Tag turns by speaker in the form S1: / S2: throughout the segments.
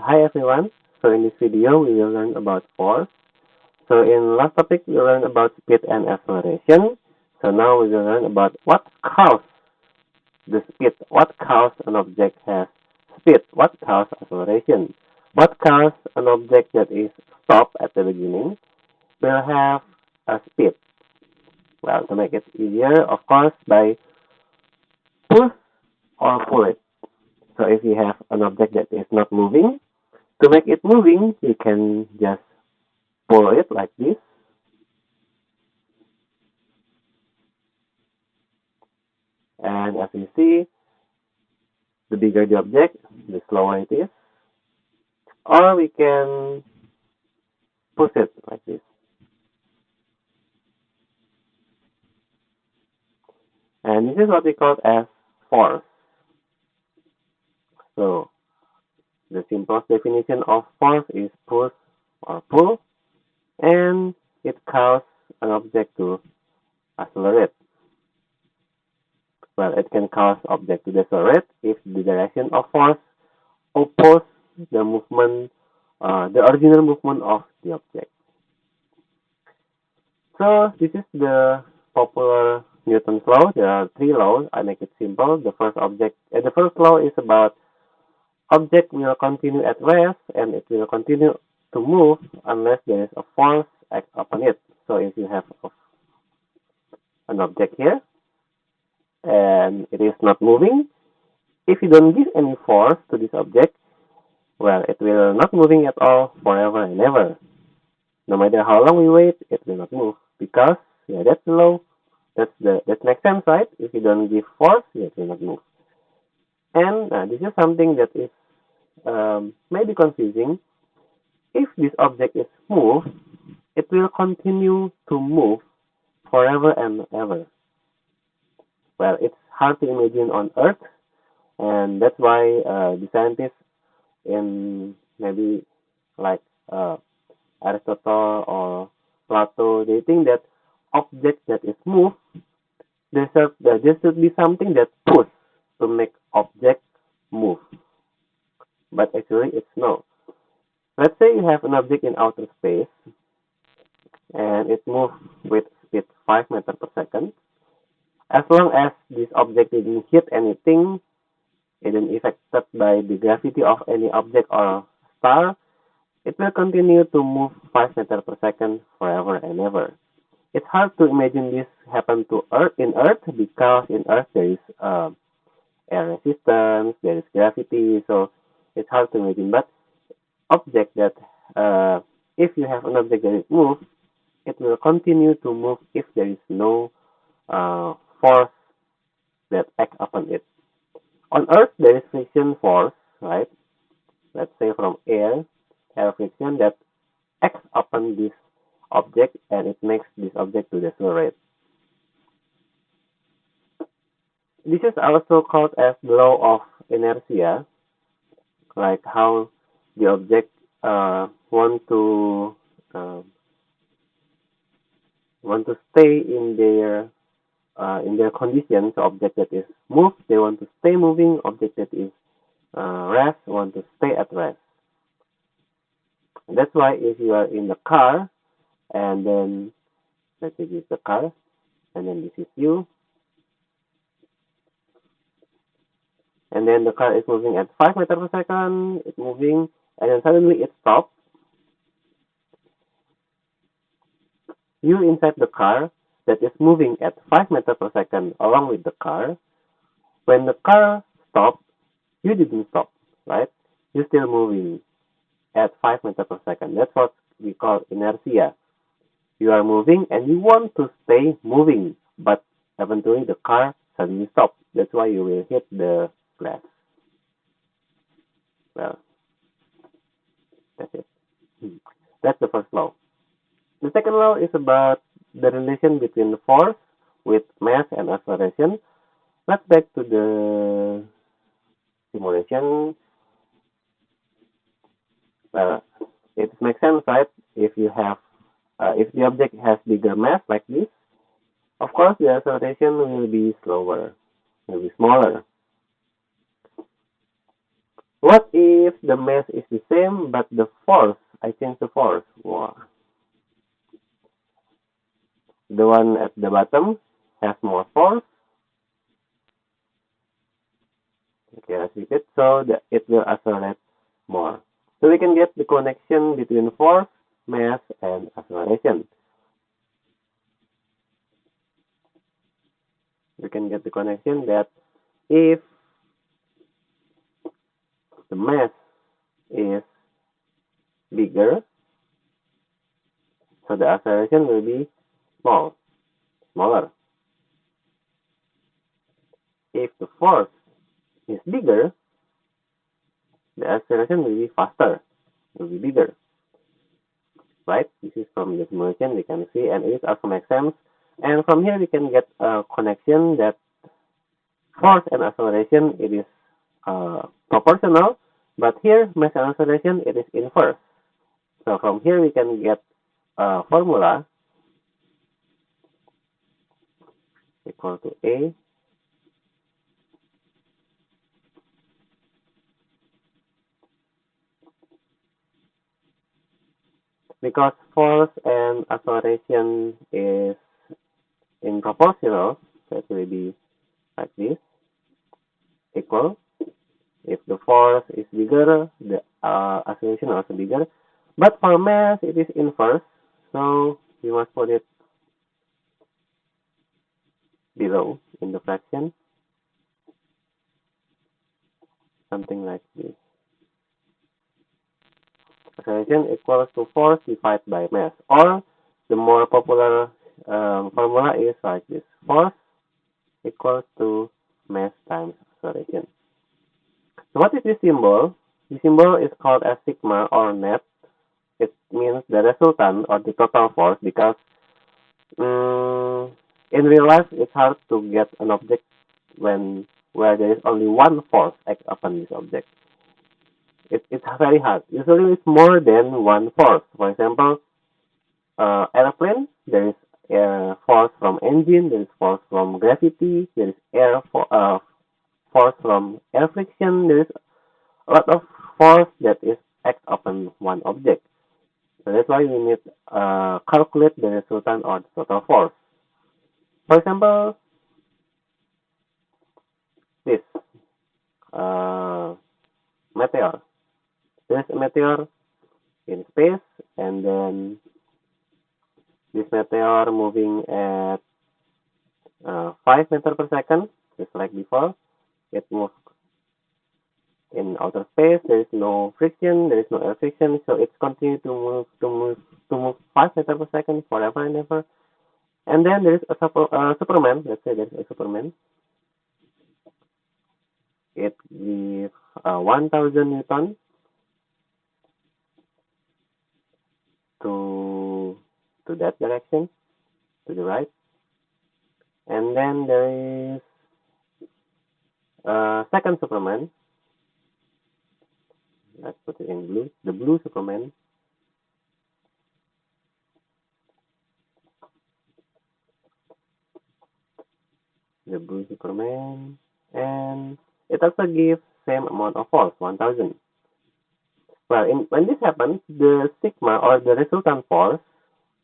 S1: Hi everyone. So in this video, we will learn about force. So in last topic, we learned about speed and acceleration. So now we will learn about what causes the speed. What causes an object has speed? What causes acceleration? What causes an object that is stopped at the beginning will have a speed? Well, to make it easier, of course, by push or pull it. So if you have an object that is not moving, to make it moving, you can just pull it like this. And as you see, the bigger the object, the slower it is. Or we can push it like this. And this is what we call as force. So the simplest definition of force is push or pull, and it causes an object to accelerate. Well, it can cause object to decelerate if the direction of force opposes the movement, the original movement of the object. So this is the popular Newton's law. There are three laws. I make it simple. The first law is about object will continue at rest and it will continue to move unless there is a force act upon it. So if you have an object here and it is not moving, if you don't give any force to this object, well, it will not moving at all forever and ever. No matter how long we wait, it will not move because that's the law. That makes sense, right? If you don't give force, it will not move. And this is something that is maybe confusing. If this object is moved, it will continue to move forever and ever. Well, it's hard to imagine on Earth, and that's why the scientists in maybe like Aristotle or Plato, they think that object that is moved, there should be something that push to make object move. But actually, it's no. Let's say you have an object in outer space and it moves with speed 5 meters per second. As long as this object didn't hit anything, it isn't affected by the gravity of any object or star, it will continue to move 5 meters per second forever and ever. It's hard to imagine this happen to Earth because in Earth there is air resistance, there is gravity, so it's hard to imagine. But object that if you have an object that is moved, it will continue to move if there is no force that act upon it. On Earth, there is friction force, right? Let's say from air friction that acts upon this object and it makes this object to decelerate. This is also called as the law of inertia, like how the object uh, want to stay in their conditions. Object that is moved, they want to stay moving. Object that is rest, want to stay at rest. And that's why if you are in the car and then let's say this is the car and then this is you, and then the car is moving at 5 meters per second, it's moving, and then suddenly it stops. You inside the car that is moving at 5 meters per second along with the car. When the car stops, you didn't stop, right? You're still moving at 5 meters per second. That's what we call inertia. You are moving and you want to stay moving, but eventually the car suddenly stops. That's why you will hit the glass. Well, that's it. That's the first law. The second law is about the relation between force with mass and acceleration. Let's back to the simulation. Well, it makes sense, right? If the object has bigger mass like this, of course the acceleration will be slower, will be smaller. What if the mass is the same, but the force, I change the force. Wow. The one at the bottom has more force. Okay, let's repeat. So that it will accelerate more. So we can get the connection between force, mass, and acceleration. We can get the connection that if the mass is bigger, so the acceleration will be smaller. If the force is bigger, the acceleration will be faster, will be bigger. Right? This is from the simulation we can see, and it also makes sense. And from here we can get a connection that force and acceleration it is proportional, but here mass and acceleration it is inverse. So from here we can get a formula equal to A because force and acceleration is in proportional, so it will be like this, equal. If the force is bigger, the acceleration also bigger. But for mass, it is inverse, so we must put it below in the fraction, something like this. Acceleration equals to force divided by mass, or the more popular formula is like this: force equals to mass times acceleration. So what is this symbol? The symbol is called as sigma or net. It means the resultant or the total force because in real life it's hard to get an object when where there is only one force act upon this object. It's very hard. Usually it's more than one force. For example, airplane, there is force from engine, there is force from gravity, there is force from air friction, there is a lot of force that is act upon one object. So that's why we need calculate the resultant or the total force. For example, this uh, meteor. There's a meteor in space, and then this meteor moving at 5 meters per second, just like before. It moves in outer space. There is no friction. There is no air friction, so it's continue to move 5 meters per second forever and ever. And then there is a Superman. Let's say there is a Superman. It gives 1,000 Newton to that direction, to the right. And then there is second Superman. Let's put it in blue. The blue Superman. The blue Superman. And it also gives same amount of force, 1,000. Well, when this happens, the sigma or the resultant force,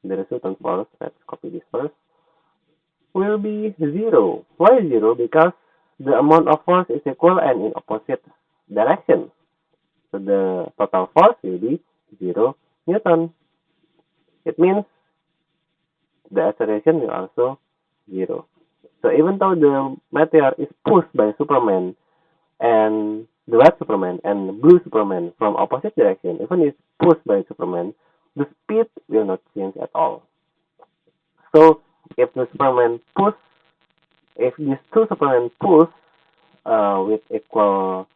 S1: let's copy this first, will be zero. Why zero? Because the amount of force is equal and in opposite direction. So the total force will be 0 Newton. It means the acceleration will also 0. So even though the meteor is pushed by Superman and the red Superman and blue Superman from opposite direction, even if pushed by Superman, the speed will not change at all. So if the Superman push, if these two Superman push with equal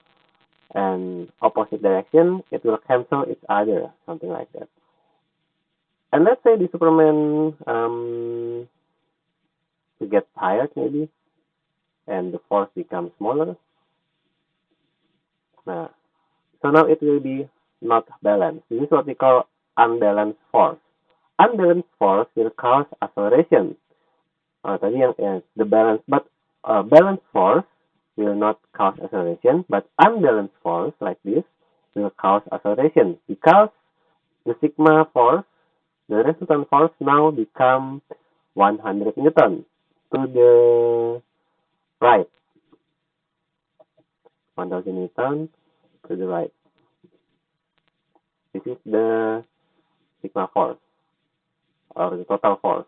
S1: and opposite direction, it will cancel each other, something like that. And let's say the Superman to get tired maybe, and the force becomes smaller. Nah, so now it will be not balanced. This is what we call unbalanced force. Unbalanced force will cause acceleration. Tadi yang the balance, but balanced force will not cause acceleration, but unbalanced force like this will cause acceleration because the sigma force, the resultant force now become 100 Newton to the right, 1000 Newton to the right. This is the sigma force or the total force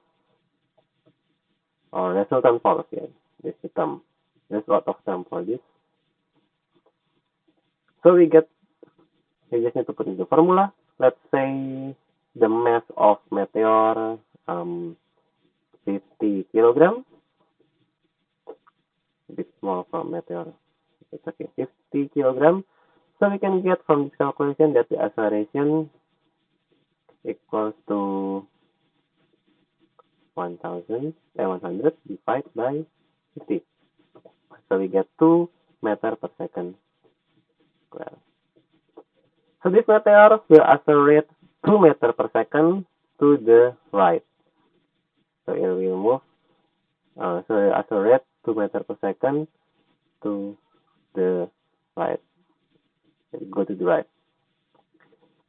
S1: or resultant force. Yeah, this is the term. There's a lot of term for this. So we just need to put in the formula. Let's say the mass of meteor 50 kilogram. A bit small from meteor. It's okay, 50 kilogram. So we can get from this calculation that the acceleration equals to 100 divided by 50. So we get 2 meter per second square. So this meteor will accelerate 2 meter per second to the right. So it will move, so it will accelerate 2 meter per second to the right. Go to the right.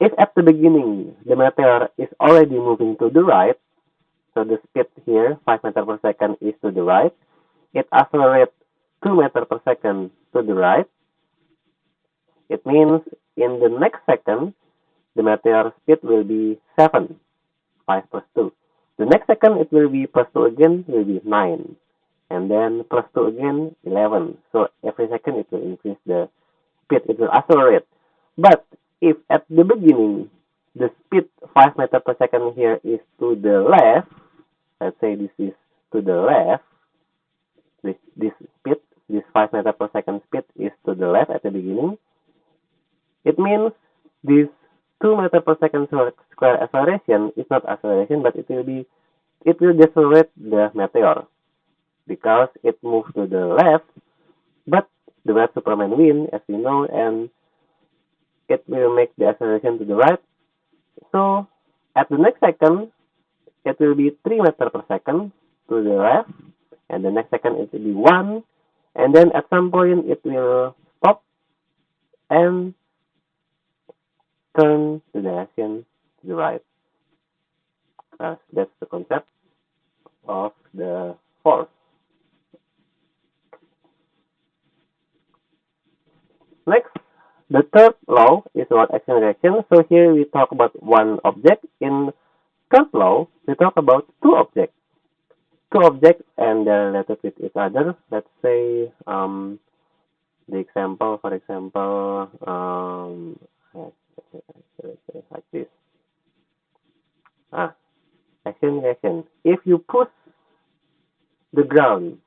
S1: If at the beginning the meteor is already moving to the right, so the speed here, 5 meter per second, is to the right, it accelerates 2 meter per second to the right. It means in the next second, the meteor speed will be 7, 5 plus 2. The next second, it will be plus 2 again, will be 9. And then plus 2 again, 11. So every second, it will increase the speed. It will accelerate. But if at the beginning, the speed 5 meter per second here is to the left, let's say this is to the left, this speed, this 5 meter per second speed is to the left at the beginning, it means this 2 meter per second square acceleration is not acceleration, but it will decelerate the meteor because it moves to the left, but the red Superman win, as we know, and it will make the acceleration to the right. So at the next second, it will be 3 meter per second to the left, and the next second it will be 1, and then at some point it will stop and turn the direction to the right. That's the concept of the force. Next, the third law is about action reaction. So here we talk about one object. In third law, we talk about two objects. Two objects and they're related with each other. Let's say the example, for example, like this. Action reaction. If you push the ground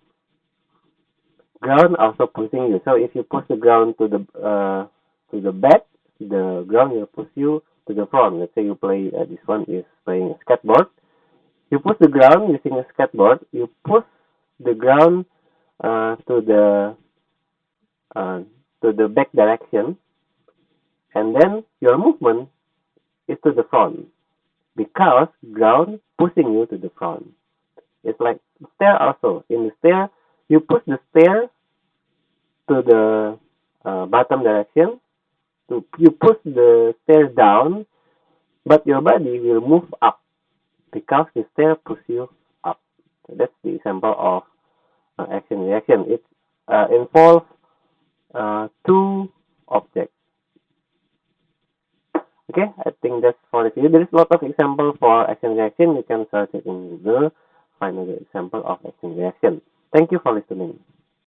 S1: also pushing you. So if you push the ground to the back, the ground will push you to the front. Let's say you play this one is playing a skateboard. You push the ground using a skateboard. You push the ground to the back direction, and then your movement is to the front because ground pushing you to the front. It's like stair also. In the stair, you push the stair to the bottom direction. You push the stairs down, but your body will move up because the stair pushes you up. So that's the example of action reaction. It involves two objects. Okay, I think that's for the video. There is a lot of example for action reaction. You can search it in Google, find the example of action reaction. Thank you for listening.